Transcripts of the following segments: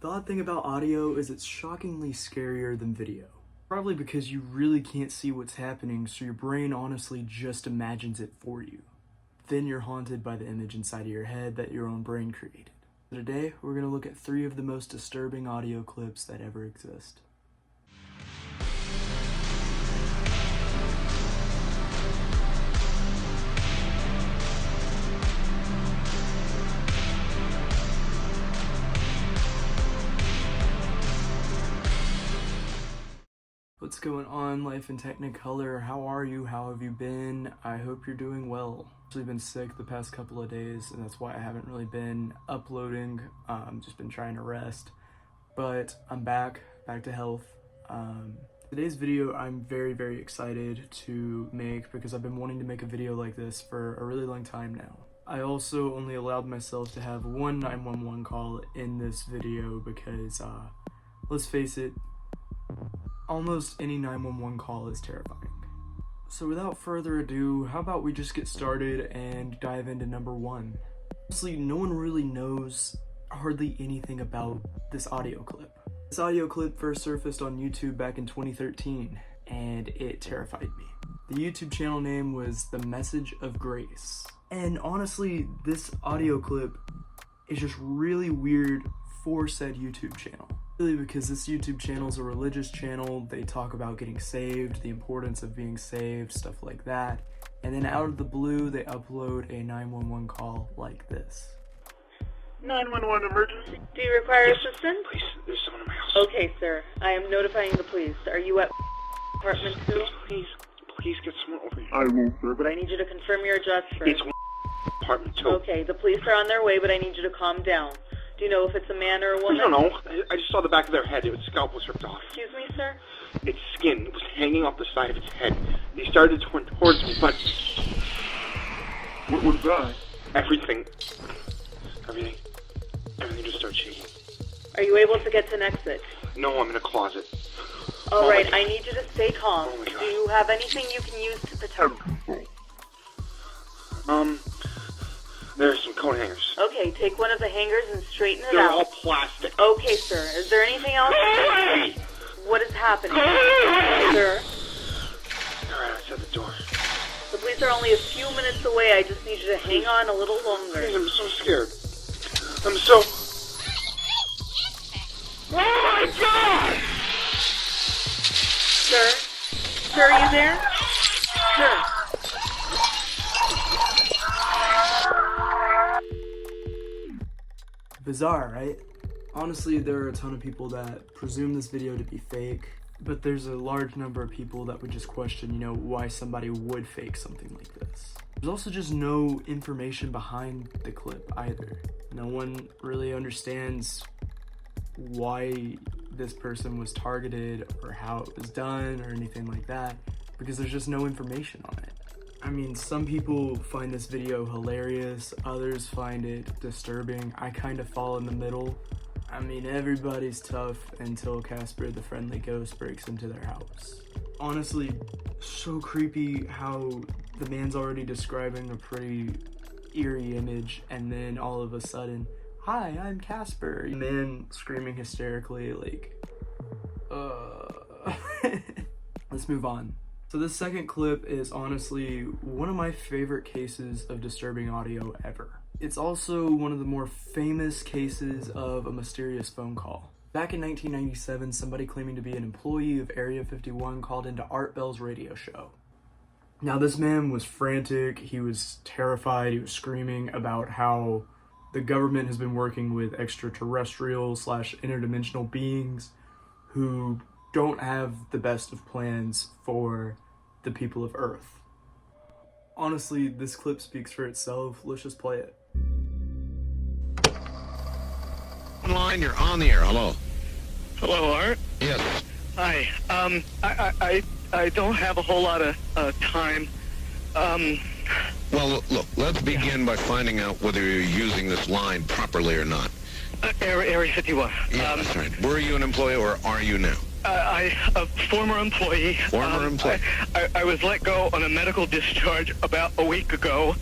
The odd thing about audio is it's shockingly scarier than video. Probably because you really can't see what's happening, so your brain honestly just imagines it for you. Then you're haunted by the image inside of your head that your own brain created. Today, we're going to look at 3 of the most disturbing audio clips that ever exist. What's going on, life in Technicolor? How are you? How have you been? I hope you're doing well. I've actually been sick the past couple of days, and that's why I haven't really been uploading. Just been trying to rest, but I'm back to health. Today's video I'm very excited to make because I've been wanting to make a video like this for a really long time now. I also only allowed myself to have one 911 call in this video because, let's face it, almost any 911 call is terrifying. So without further ado, how about we just get started and dive into number 1. Honestly, no one really knows hardly anything about this audio clip. This audio clip first surfaced on YouTube back in 2013, and it terrified me. The YouTube channel name was The Message of Grace. And honestly, this audio clip is just really weird for said YouTube channel. Really, because this YouTube channel is a religious channel. They talk about getting saved, the importance of being saved, stuff like that. And then out of the blue, they upload a 911 call like this. 911 emergency. Do you require assistance? Please, there's someone in my house. Okay, sir. I am notifying the police. Are you at apartment 2? Please get someone over here. I will, sir. But I need you to confirm your address first. It's apartment 2. Okay, the police are on their way, but I need you to calm down. Do you know if it's a man or a woman? I don't know. I just saw the back of their head. Its scalp was ripped off. Excuse me, sir? Its skin was hanging off the side of its head. He started to turn towards me, but... What was that? Everything just started shaking. Are you able to get to an exit? No, I'm in a closet. All right, I need you to stay calm. Oh my God. Do you have anything you can use to protect? There's some coat hangers. Okay, take one of the hangers and straighten it They're out. all plastic. Okay, sir. Is there anything else? Hey! What is happening? Hey! Sir? They're right outside the door. The police are only a few minutes away. I just need you to hang on a little longer. Please, I'm so scared. I'm so... Oh my God! Sir? Sir, are you there? Sir? Bizarre, right? Honestly, there are a ton of people that presume this video to be fake, but there's a large number of people that would just question, why somebody would fake something like this. There's also just no information behind the clip either. No one really understands why this person was targeted or how it was done or anything like that, because there's just no information on it. I mean, some people find this video hilarious, others find it disturbing. I kind of fall in the middle. I mean, everybody's tough until Casper the Friendly Ghost breaks into their house. Honestly, so creepy how the man's already describing a pretty eerie image, and then all of a sudden, "Hi, I'm Casper." The man screaming hysterically, like, Let's move on. So this second clip is honestly one of my favorite cases of disturbing audio ever. It's also one of the more famous cases of a mysterious phone call. Back in 1997, somebody claiming to be an employee of Area 51 called into Art Bell's radio show. Now this man was frantic, he was terrified, he was screaming about how the government has been working with extraterrestrial/interdimensional beings who don't have the best of plans for the people of Earth. Honestly, this clip speaks for itself. Let's just play it. Line, you're on the air. Hello. Hello, Art. Yes. Hi. I don't have a whole lot of time. Well, look, let's begin by finding out whether you're using this line properly or not. Area 51. Yeah, that's right. Were you an employee or are you now? A former employee. Former employee. I was let go on a medical discharge about a week ago,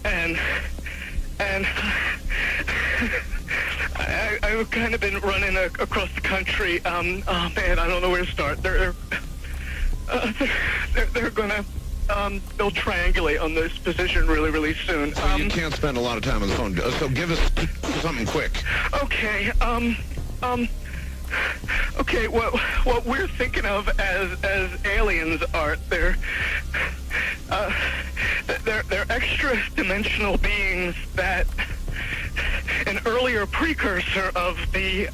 and I've kind of been running across the country. Oh man, I don't know where to start. They're gonna they'll triangulate on this position really soon. So you can't spend a lot of time on the phone. So give us something quick. Okay. Okay. What we're thinking of as aliens are they're extra dimensional beings that an earlier precursor of the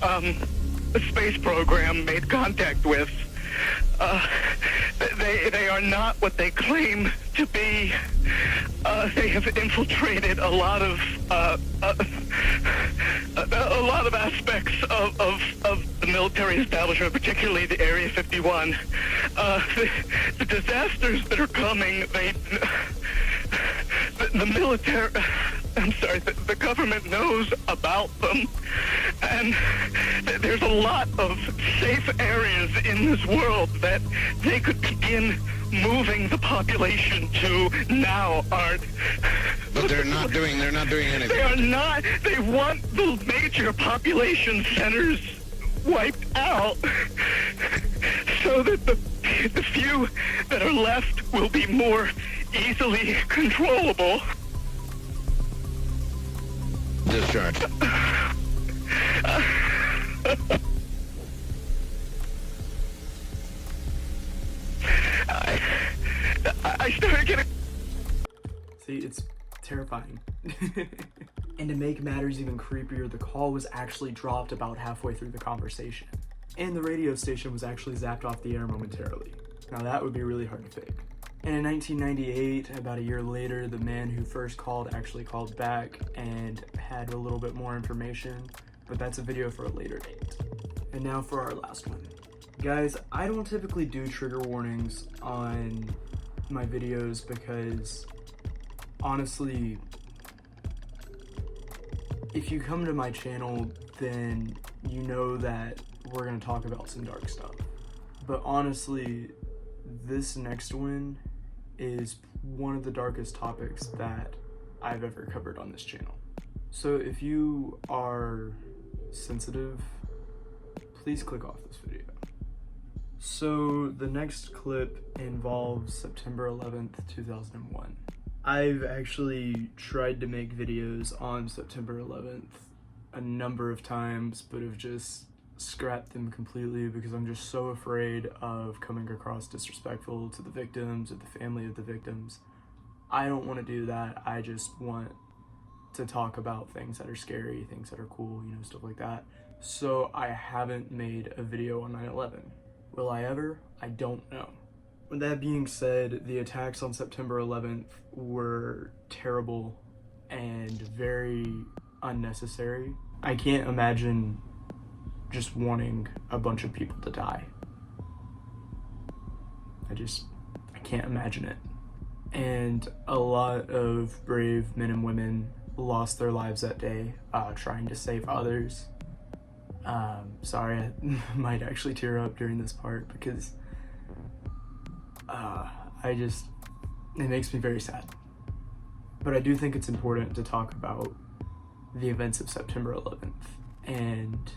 space program made contact with. They are not what they claim to be. They have infiltrated a lot of aspects of the military establishment, particularly the Area 51. The disasters that are coming, the military, I'm sorry, the government knows about them, and there's a lot of safe areas in this world that they could begin moving the population to now, Art. But they're not doing anything. They are not. They want the major population centers wiped out so that the few that are left will be more easily controllable. Discharge. I started getting... See, it's terrifying. And to make matters even creepier, the call was actually dropped about halfway through the conversation. And the radio station was actually zapped off the air momentarily. Now that would be really hard to fake. And in 1998, about a year later, the man who first called actually called back and had a little bit more information, but that's a video for a later date. And now for our last one. Guys, I don't typically do trigger warnings on my videos because, honestly, if you come to my channel, then you know that we're gonna talk about some dark stuff. But honestly, this next one is one of the darkest topics that I've ever covered on this channel. So if you are sensitive, please click off this video. So the next clip involves September 11th, 2001. I've actually tried to make videos on September 11th a number of times, but have just scrapped them completely because I'm just so afraid of coming across disrespectful to the victims or the family of the victims. I don't want to do that. I just want to talk about things that are scary, things that are cool, you know, stuff like that. So I haven't made a video on 9/11. Will I ever? I don't know. With that being said, the attacks on September 11th were terrible and very unnecessary. I can't imagine just wanting a bunch of people to die. I can't imagine it. And a lot of brave men and women lost their lives that day trying to save others. Sorry, I might actually tear up during this part because it makes me very sad. But I do think it's important to talk about the events of September 11th and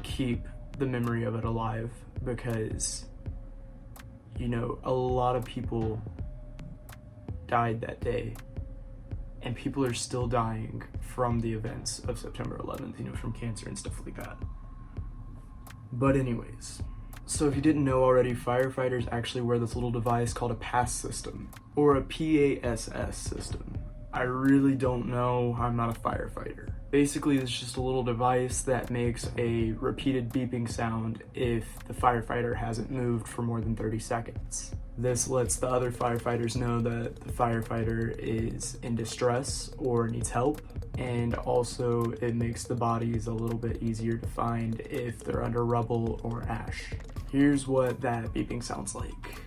keep the memory of it alive because, you know, a lot of people died that day and people are still dying from the events of September 11th, you know, from cancer and stuff like that. But anyways, so if you didn't know already, firefighters actually wear this little device called a PASS system, or a PASS system. I really don't know, I'm not a firefighter. Basically, it's just a little device that makes a repeated beeping sound if the firefighter hasn't moved for more than 30 seconds. This lets the other firefighters know that the firefighter is in distress or needs help, and also it makes the bodies a little bit easier to find if they're under rubble or ash. Here's what that beeping sounds like.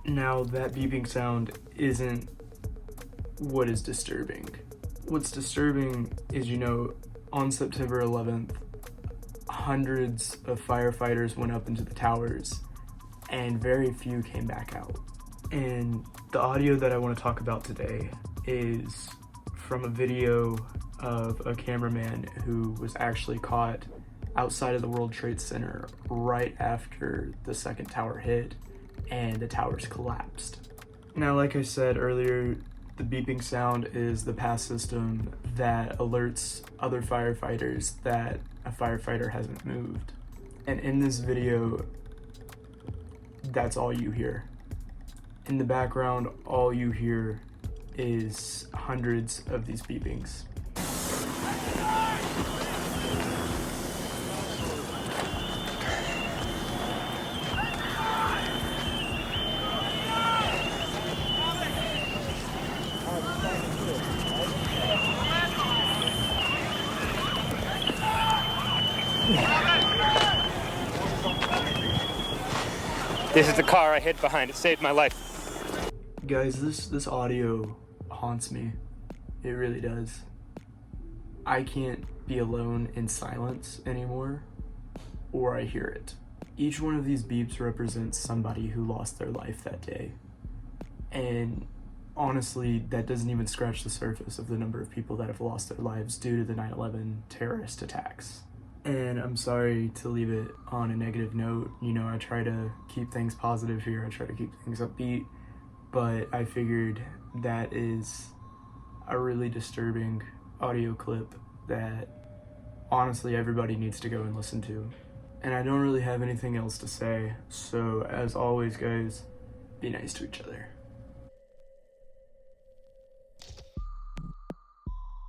Now, that beeping sound isn't what is disturbing. What's disturbing is, you know, on September 11th, hundreds of firefighters went up into the towers and very few came back out. And the audio that I want to talk about today is from a video of a cameraman who was actually caught outside of the World Trade Center right after the second tower hit and the towers collapsed. Now, like I said earlier, the beeping sound is the pass system that alerts other firefighters that a firefighter hasn't moved. And in this video, that's all you hear. In the background, all you hear is hundreds of these beepings. This is the car I hid behind. It saved my life. Guys, this audio haunts me. It really does. I can't be alone in silence anymore, or I hear it. Each one of these beeps represents somebody who lost their life that day. And honestly, that doesn't even scratch the surface of the number of people that have lost their lives due to the 9/11 terrorist attacks. And I'm sorry to leave it on a negative note. You know, I try to keep things positive here. I try to keep things upbeat. But I figured that is a really disturbing audio clip that honestly everybody needs to go and listen to. And I don't really have anything else to say. So as always, guys, be nice to each other.